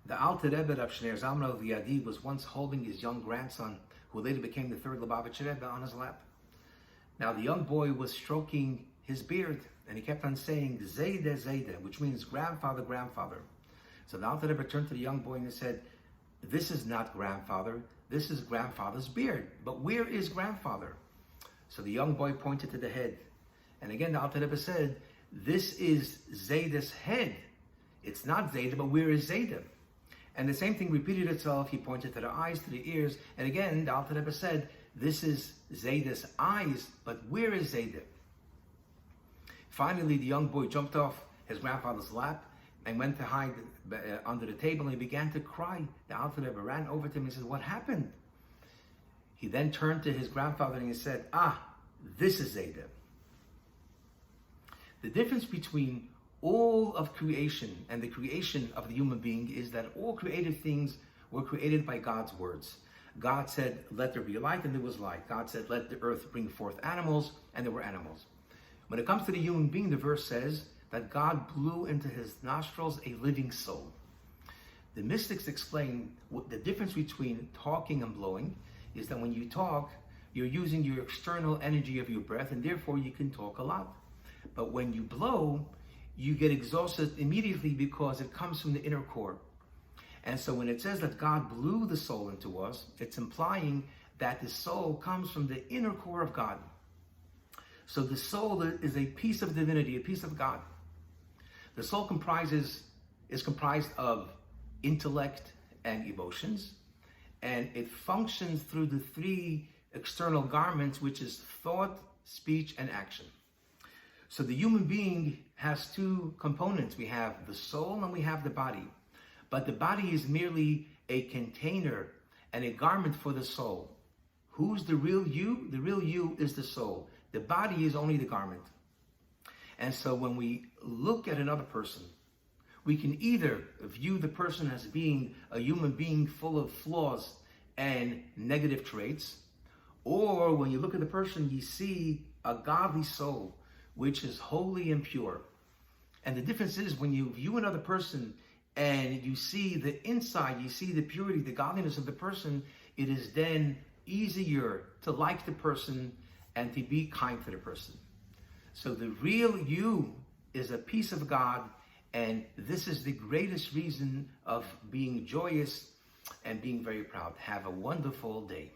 The Alter Rebbe of Shner Zalman of Yadi was once holding his young grandson, who later became the third Lubavitcher Rebbe, on his lap. Now the young boy was stroking his beard, and he kept on saying, Zayde, Zayde, which means grandfather, grandfather. So the Alter Rebbe turned to the young boy and he said, this is not grandfather, this is grandfather's beard. But where is grandfather? So the young boy pointed to the head. And again, the Alter Rebbe said, this is Zayde's head. It's not Zayde, but where is Zayde? And the same thing repeated itself. He pointed to the eyes, to the ears. And again, the Alter Rebbe said, this is Zayde's eyes, but where is Zayde? Finally, the young boy jumped off his grandfather's lap and went to hide under the table, and he began to cry. The Alter Rebbe ran over to him and said, what happened? He then turned to his grandfather and he said, this is Zayde. The difference between all of creation and the creation of the human being is that all created things were created by God's words. God said, let there be light, and there was light. God said, let the earth bring forth animals, and there were animals. When it comes to the human being, the verse says that God blew into his nostrils a living soul. The mystics explain the difference between talking and blowing is that when you talk, you're using your external energy of your breath, and therefore you can talk a lot. But when you blow, you get exhausted immediately because it comes from the inner core. And so when it says that God blew the soul into us, it's implying that the soul comes from the inner core of God. So the soul is a piece of divinity, a piece of God. The soul is comprised of intellect and emotions, and it functions through the three external garments, which is thought, speech, and action. So the human being has two components. We have the soul and we have the body. But the body is merely a container and a garment for the soul. Who's the real you? The real you is the soul. The body is only the garment. And so when we look at another person, we can either view the person as being a human being full of flaws and negative traits, or when you look at the person, you see a godly soul, which is holy and pure. And the difference is when you view another person and you see the inside, you see the purity, the godliness of the person, it is then easier to like the person and to be kind to the person. So the real you is a piece of God, and this is the greatest reason of being joyous and being very proud. Have a wonderful day.